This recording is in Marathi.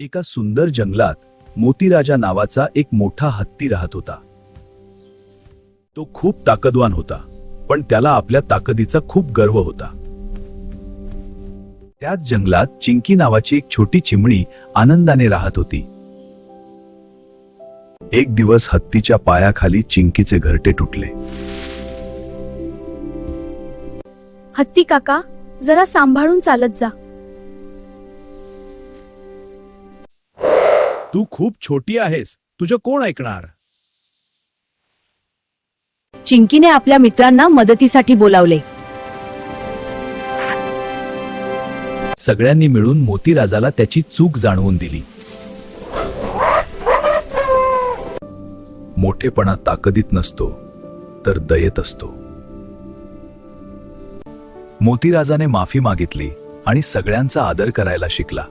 एका सुंदर जंगलात मोतीराजा नावाचा एक मोठा हत्ती राहत होता. तो खूप ताकदवान होता, पण त्याला आपल्या ताकदीचा खूप गर्व होता. त्याच जंगलात चिंकी नावाची एक छोटी चिमणी आनंदाने राहत होती. एक दिवस हत्तीच्या पायाखाली चिंकीचे घरटे तुटले. हत्ती काका, जरा सांभाळून चालत जा. तू खूप छोटी आहेस, तुझं कोण ऐकणार? चिंकीने आपल्या मित्रांना मदतीसाठी बोलावले. सगळ्यांनी मिळून मोतीराजाला त्याची चूक जाणवून दिली. मोठेपणा ताकदीत नसतो, तर दयेत असतो. मोतीराजाने माफी मागितली आणि सगळ्यांचा आदर करायला शिकला.